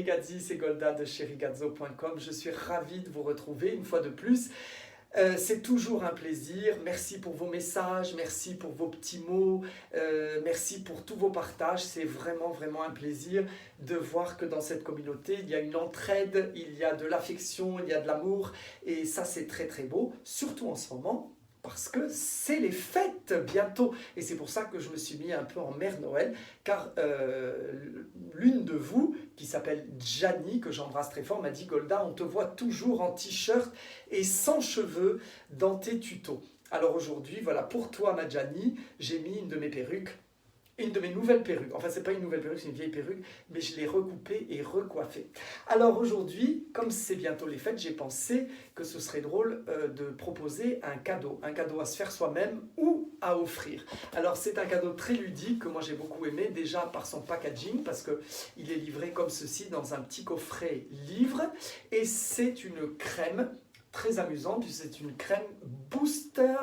Rigazzi, c'est Golda de chez rigazzo.com. Je suis ravi de vous retrouver une fois de plus. C'est toujours un plaisir. Merci pour vos messages, merci pour vos petits mots, merci pour tous vos partages. C'est vraiment, vraiment un plaisir de voir que dans cette communauté, il y a une entraide, il y a de l'affection, il y a de l'amour. Et ça, c'est très, très beau, surtout en ce moment, parce que c'est les fêtes bientôt. Et c'est pour ça que je me suis mis un peu en mère Noël, car l'une de vous, qui s'appelle Gianni, que j'embrasse très fort, m'a dit « Golda, on te voit toujours en t-shirt et sans cheveux dans tes tutos ». Alors aujourd'hui, voilà, pour toi, ma Gianni, j'ai mis une de mes perruques, une de mes nouvelles perruques. Enfin, c'est pas une nouvelle perruque, c'est une vieille perruque, mais je l'ai recoupée et recoiffée. Alors aujourd'hui, comme c'est bientôt les fêtes, j'ai pensé que ce serait drôle de proposer un cadeau à se faire soi-même ou à offrir. Alors c'est un cadeau très ludique que moi j'ai beaucoup aimé, déjà par son packaging, parce qu'il est livré comme ceci dans un petit coffret livre, et c'est une crème très amusant, puisque c'est une crème booster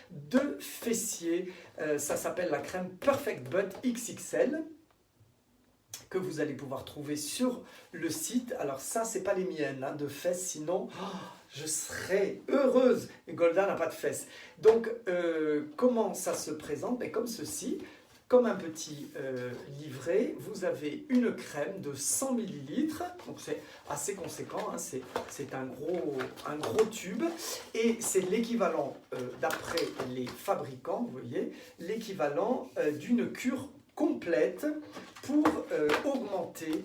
de fessiers. Ça s'appelle la crème Perfect Butt XXL, que vous allez pouvoir trouver sur le site. Alors ça, c'est pas les miennes de fesses, sinon je serais heureuse. Et Golda n'a pas de fesses. Donc, comment ça se présente? Mais comme ceci. Comme un petit livret, vous avez une crème de 100 ml, donc c'est assez conséquent, hein, c'est un gros tube, et c'est l'équivalent, d'après les fabricants, vous voyez, l'équivalent d'une cure complète pour augmenter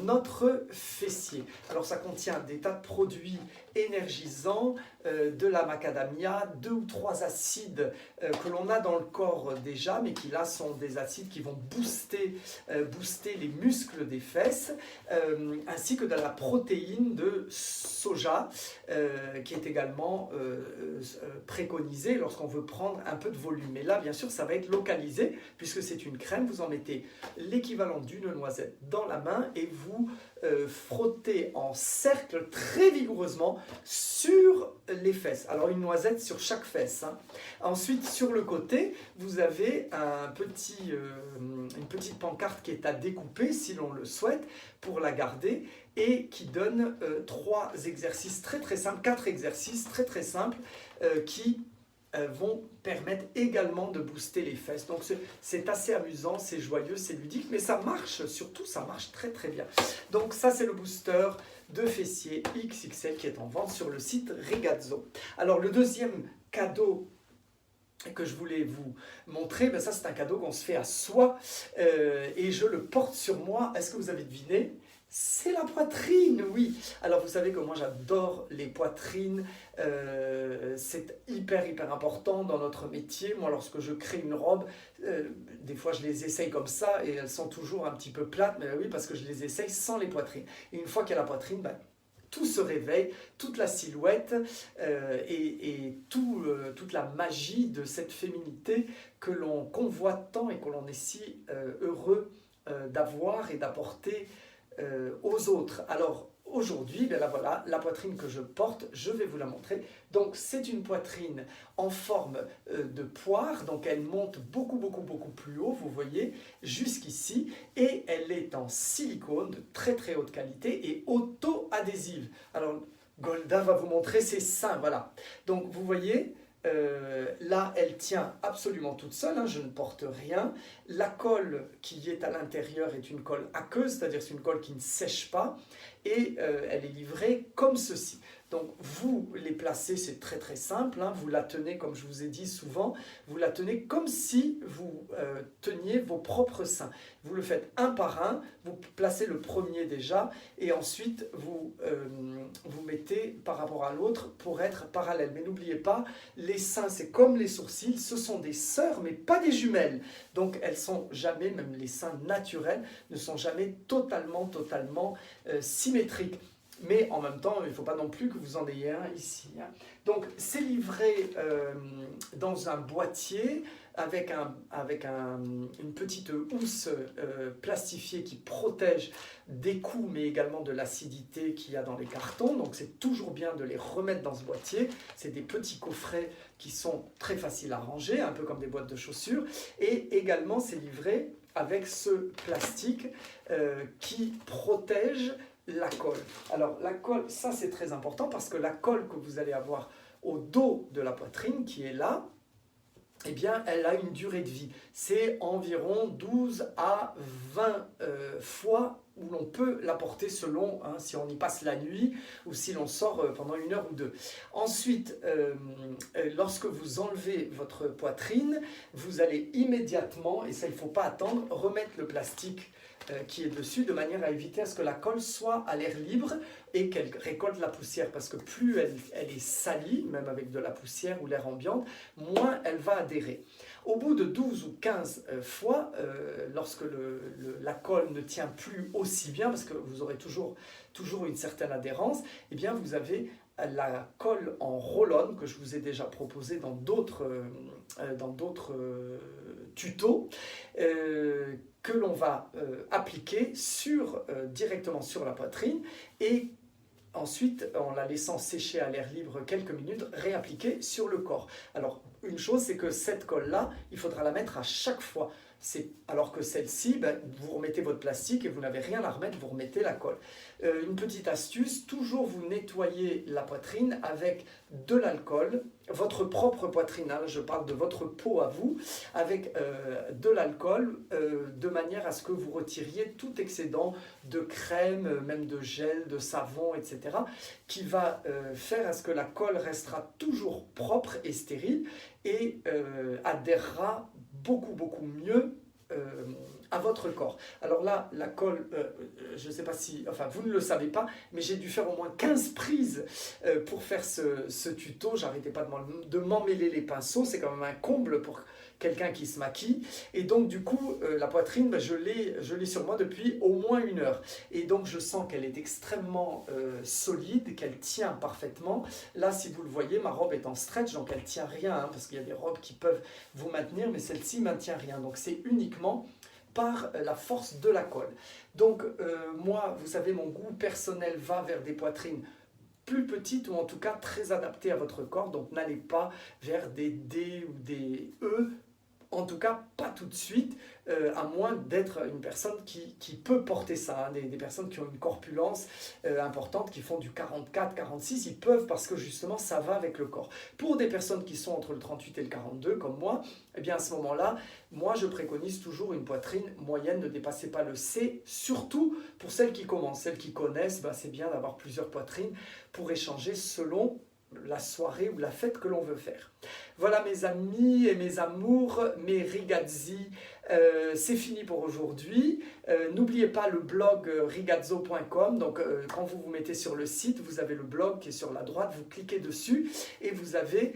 notre fessier. Alors ça contient des tas de produits énergisants, de la macadamia, 2 ou 3 acides que l'on a dans le corps déjà, mais qui là sont des acides qui vont booster les muscles des fesses, ainsi que de la protéine de soja, qui est également préconisée lorsqu'on veut prendre un peu de volume. Mais là, bien sûr, ça va être localisé, puisque c'est une crème, vous en mettez l'équivalent d'une noisette dans la main et vous frottez en cercle très vigoureusement sur les fesses. Alors une noisette sur chaque fesse. Hein. Ensuite, sur le côté, vous avez une petite pancarte qui est à découper si l'on le souhaite pour la garder et qui donne 3 exercices très très simples, 4 exercices très très simples qui vont permettre également de booster les fesses. Donc c'est assez amusant, c'est joyeux, c'est ludique, mais ça marche, surtout ça marche très très bien. Donc ça c'est le booster de fessiers XXL qui est en vente sur le site Rigazzo. Alors le deuxième cadeau que je voulais vous montrer, ben ça c'est un cadeau qu'on se fait à soi et je le porte sur moi. Est-ce que vous avez deviné? C'est la poitrine, oui. Alors vous savez que moi j'adore les poitrines, c'est hyper important dans notre métier. Moi lorsque je crée une robe, des fois je les essaye comme ça et elles sont toujours un petit peu plates, mais oui parce que je les essaye sans les poitrines. Et une fois qu'il y a la poitrine, ben, tout se réveille, toute la silhouette et toute la magie de cette féminité que l'on convoite tant et que l'on est si heureux d'avoir et d'apporter aux autres. Alors aujourd'hui, ben là voilà, la poitrine que je porte, je vais vous la montrer. Donc c'est une poitrine en forme de poire, donc elle monte beaucoup plus haut, vous voyez, jusqu'ici, et elle est en silicone de très très haute qualité et auto-adhésive. Alors Golda va vous montrer ses seins, voilà. Donc vous voyez, là, elle tient absolument toute seule, hein, je ne porte rien. La colle qui est à l'intérieur est une colle aqueuse, c'est-à-dire c'est une colle qui ne sèche pas, et elle est livrée comme ceci. Donc vous les placez, c'est très très simple, hein, vous la tenez comme je vous ai dit souvent, vous la tenez comme si vous teniez vos propres seins. Vous le faites un par un, vous placez le premier déjà et ensuite vous mettez par rapport à l'autre pour être parallèle. Mais n'oubliez pas, les seins c'est comme les sourcils, ce sont des sœurs mais pas des jumelles. Donc elles sont jamais, même les seins naturels, ne sont jamais totalement symétriques. mais en même temps, il ne faut pas non plus que vous en ayez un ici. Hein. Donc, c'est livré dans un boîtier avec une petite housse plastifiée qui protège des coups, mais également de l'acidité qu'il y a dans les cartons. Donc, c'est toujours bien de les remettre dans ce boîtier. C'est des petits coffrets qui sont très faciles à ranger, un peu comme des boîtes de chaussures. Et également, c'est livré avec ce plastique qui protège la colle. Alors la colle, ça c'est très important parce que la colle que vous allez avoir au dos de la poitrine qui est là, eh bien elle a une durée de vie. C'est environ 12 à 20 fois où l'on peut la porter selon si on y passe la nuit ou si l'on sort pendant 1 heure ou 2. Ensuite, lorsque vous enlevez votre poitrine, vous allez immédiatement, et ça il ne faut pas attendre, remettre le plastique qui est dessus de manière à éviter à ce que la colle soit à l'air libre et qu'elle récolte la poussière parce que plus elle est salie, même avec de la poussière ou l'air ambiant, moins elle va adhérer. Au bout de 12 ou 15 fois, lorsque la colle ne tient plus aussi bien, parce que vous aurez toujours une certaine adhérence, eh bien vous avez la colle en roll-on que je vous ai déjà proposé dans d'autres tutos, que l'on va appliquer directement sur la poitrine et ensuite, en la laissant sécher à l'air libre quelques minutes, réappliquer sur le corps. Alors, une chose, c'est que cette colle-là, il faudra la mettre à chaque fois. Alors que celle-ci, vous remettez votre plastique et vous n'avez rien à remettre, vous remettez la colle. Une petite astuce, toujours vous nettoyez la poitrine avec de l'alcool, votre propre poitrine, je parle de votre peau à vous, avec de l'alcool, de manière à ce que vous retiriez tout excédent de crème, même de gel, de savon, etc., qui va faire à ce que la colle restera toujours propre et stérile et adhérera beaucoup mieux à votre corps. Alors là, la colle, je ne sais pas si, enfin vous ne le savez pas, mais j'ai dû faire au moins 15 prises pour faire ce tuto. J'arrêtais pas de m'emmêler les pinceaux, c'est quand même un comble pour quelqu'un qui se maquille. Et donc du coup, la poitrine, je l'ai sur moi depuis au moins 1 heure. Et donc je sens qu'elle est extrêmement solide, qu'elle tient parfaitement. Là, si vous le voyez, ma robe est en stretch, donc elle tient rien, parce qu'il y a des robes qui peuvent vous maintenir, mais celle-ci ne maintient rien. Donc c'est uniquement par la force de la colle. Donc moi, vous savez, mon goût personnel va vers des poitrines plus petites ou en tout cas très adaptées à votre corps. Donc n'allez pas vers des D ou des E, en tout cas pas tout de suite, à moins d'être une personne qui peut porter ça. Des personnes qui ont une corpulence importante, qui font du 44, 46, ils peuvent parce que justement ça va avec le corps. Pour des personnes qui sont entre le 38 et le 42, comme moi, eh bien à ce moment-là, moi je préconise toujours une poitrine moyenne, ne dépassez pas le C, surtout pour celles qui commencent. Celles qui connaissent, c'est bien d'avoir plusieurs poitrines pour échanger selon la soirée ou la fête que l'on veut faire. Voilà mes amis et mes amours, mes rigazzi, c'est fini pour aujourd'hui. N'oubliez pas le blog rigazzo.com, donc quand vous vous mettez sur le site, vous avez le blog qui est sur la droite, vous cliquez dessus et vous avez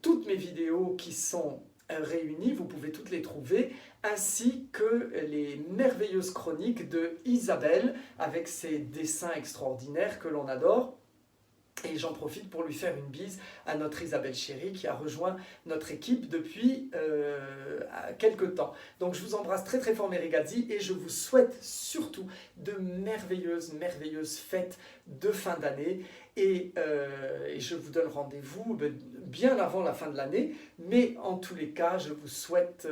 toutes mes vidéos qui sont réunies, vous pouvez toutes les trouver, ainsi que les merveilleuses chroniques de Isabelle avec ses dessins extraordinaires que l'on adore. Et j'en profite pour lui faire une bise à notre Isabelle chérie qui a rejoint notre équipe depuis quelques temps. Donc je vous embrasse très très fort mes ragazzi et je vous souhaite surtout de merveilleuses fêtes de fin d'année. Et je vous donne rendez-vous bien avant la fin de l'année. Mais en tous les cas, je vous souhaite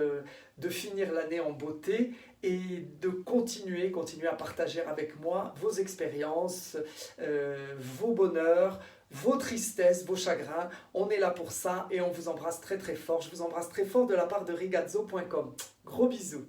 de finir l'année en beauté et de continuer à partager avec moi vos expériences, vos bonheurs, vos tristesses, vos chagrins. On est là pour ça et on vous embrasse très très fort. Je vous embrasse très fort de la part de rigazzo.com. Gros bisous.